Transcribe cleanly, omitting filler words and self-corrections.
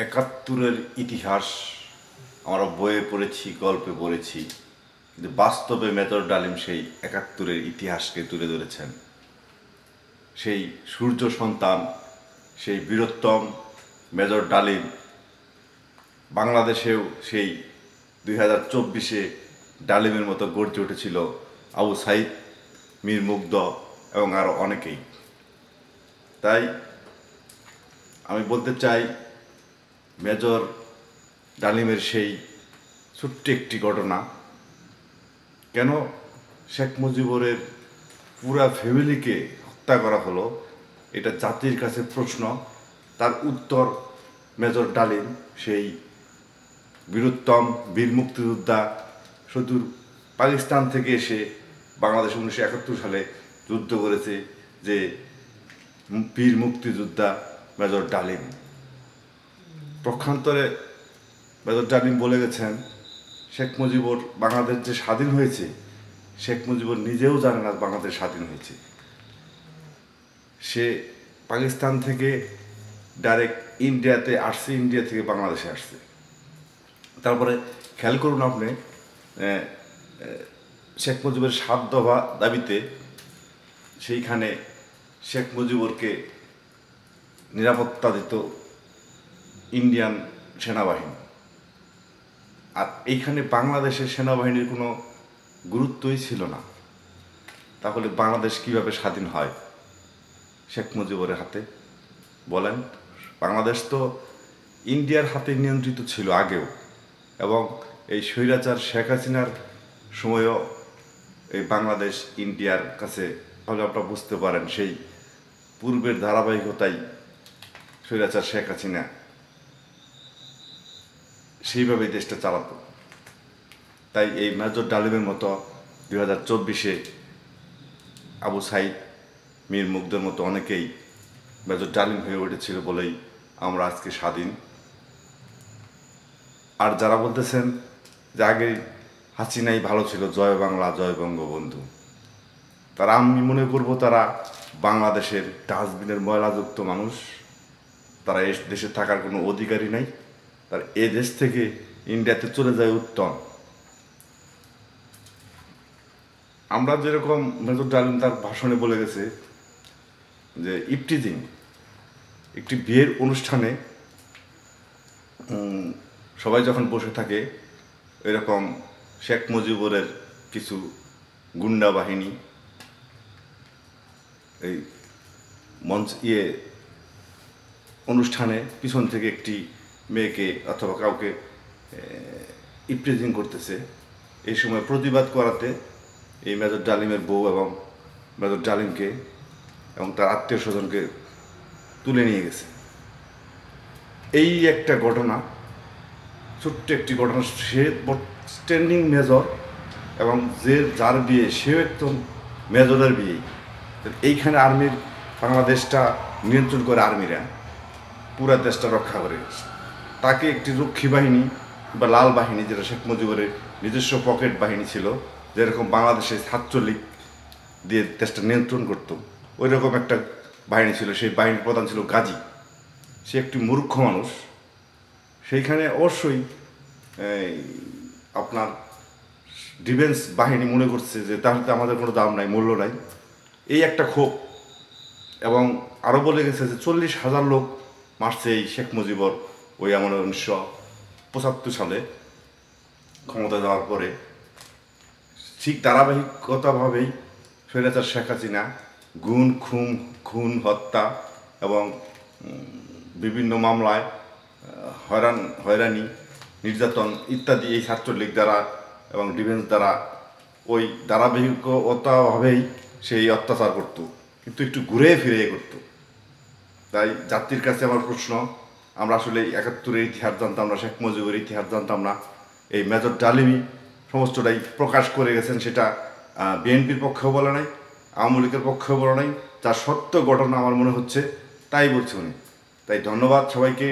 একাত্তরের ইতিহাস আমরা বইয়ে পড়েছি, গল্পে পড়েছি, কিন্তু বাস্তবে মেজর ডালিম সেই একাত্তরের ইতিহাসকে তুলে ধরেছেন। সেই সূর্য সন্তান, সেই বীরোত্তম মেজর ডালিম বাংলাদেশেও সেই 2024-এ ডালিমের মতো গর্জে উঠেছিল আবু সাইদ, মীর মুগ্ধ এবং আরও অনেকেই। তাই আমি বলতে চাই, মেজর ডালিমের সেই ছোট্ট একটি ঘটনা, কেন শেখ মুজিবুরের পুরা ফ্যামিলিকে হত্যা করা হলো, এটা জাতির কাছে প্রশ্ন। তার উত্তর মেজর ডালিম, সেই বীরোত্তম বীর মুক্তিযোদ্ধা, সুদূর পাকিস্তান থেকে এসে বাংলাদেশ 1971 সালে যুদ্ধ করেছে যে বীর মুক্তিযোদ্ধা মেজর ডালিম। পক্ষান্তরে মেজর ডালিম বলে গেছেন, শেখ মুজিবুর বাংলাদেশ যে স্বাধীন হয়েছে, শেখ মুজিবুর নিজেও জানে না বাংলাদেশ স্বাধীন হয়েছে। সে পাকিস্তান থেকে ডাইরেক্ট ইন্ডিয়াতে আসছে, ইন্ডিয়া থেকে বাংলাদেশে আসছে। তারপরে খেয়াল করুন আপনি, শেখ মুজিবের 7 দফা দাবিতে সেইখানে শেখ মুজিবুরকে নিরাপত্তা দিত ইন্ডিয়ান সেনাবাহিনী, আর এইখানে বাংলাদেশের সেনাবাহিনীর কোনো গুরুত্বই ছিল না। তাহলে বাংলাদেশ কিভাবে স্বাধীন হয় শেখ মুজিবুরের হাতে? বলেন, বাংলাদেশ তো ইন্ডিয়ার হাতে নিয়ন্ত্রিত ছিল আগেও, এবং এই স্বৈরাচার শেখ হাসিনার সময়ও এই বাংলাদেশ ইন্ডিয়ার কাছে। তাহলে আপনারা বুঝতে পারেন সেই পূর্বের ধারাবাহিকতাই স্বৈরাচার শেখ হাসিনা সেইভাবেই দেশটা চালাতো। তাই এই মেজর ডালিমের মতো 2024-এ আবু সাইদ, মীর মুগ্ধের মতো অনেকেই মেজর ডালিম হয়ে উঠেছিল বলেই আমরা আজকে স্বাধীন। আর যারা বলতেছেন যে আগে হাসিনাই ভালো ছিল, জয় বাংলা জয় বঙ্গবন্ধু, তারা, আমি মনে করব তারা বাংলাদেশের ডাস্টবিনের ময়লাযুক্ত মানুষ। তারা এই দেশে থাকার কোনো অধিকারই নাই। তার এ দেশ থেকে ইন্ডিয়াতে চলে যায় উত্তম। আমরা যেরকম, মেজর ডালিম তার ভাষণে বলে গেছে যে ইফটিজিং, একটি বিয়ের অনুষ্ঠানে সবাই যখন বসে থাকে, এরকম শেখ মুজিবুরের কিছু গুন্ডা বাহিনী এই অনুষ্ঠানে পিছন থেকে একটি মেয়েকে অথবা কাউকে ইফটিজিং করতেছে। এই সময় প্রতিবাদ করাতে এই মেজর ডালিমের বউ এবং মেজর ডালিমকে এবং তার আত্মীয় স্বজনকে তুলে নিয়ে গেছে। এই একটা ঘটনা, ছোট্ট একটি ঘটনা। সে স্ট্যান্ডিং মেজর এবং যার বিয়ে, সেও একদম মেজরের বিয়ে। এইখানে আর্মির, বাংলাদেশটা নিয়ন্ত্রণ করে আর্মিরা, পুরা দেশটা রক্ষা করে। তাকে একটি রক্ষী বাহিনী বা লাল বাহিনী, যেটা শেখ মুজিবুরের নিজস্ব পকেট বাহিনী ছিল, যেরকম বাংলাদেশে ছাত্রলীগ দিয়ে দেশটা নিয়ন্ত্রণ করতো, ওই রকম একটা বাহিনী ছিল। সেই বাহিনীর প্রধান ছিল গাজী। সে একটি মূর্খ মানুষ। সেইখানে অবশ্যই আপনার ডিফেন্স বাহিনী মনে করছে যে তাহলে আমাদের কোনো দাম নাই, মূল্য নাই, এই একটা ক্ষোভ। এবং আরও বলে গেছে যে 40,000 লোক মারছে এই শেখ মুজিবর ওই আমার 1975 সালে ক্ষমতা যাওয়ার পরে। ঠিক ধারাবাহিকতাভাবেই স্বৈরাচার শেখ হাসিনা খুন, হত্যা এবং বিভিন্ন মামলায় হয়রানি, নির্যাতন ইত্যাদি এই ছাত্রলীগ দ্বারা এবং ডিফেন্স দ্বারা, ওই ধারাবাহিকতাভাবেই সেই অত্যাচার করত, কিন্তু একটু ঘুরে ফিরে করত। তাই জাতির কাছে আমার প্রশ্ন, আমরা আসলে 71-এর ইতিহাস জানতাম না, শেখ মুজিবের ইতিহাস জানতাম না। এই মেজর ডালিমই সমস্তটাই প্রকাশ করে গেছেন। সেটা বিএনপির পক্ষেও বলে নাই, আওয়ামী লীগের পক্ষেও বলে নাই। যা সত্য ঘটনা আমার মনে হচ্ছে তাই বলছে উনি। তাই ধন্যবাদ সবাইকে।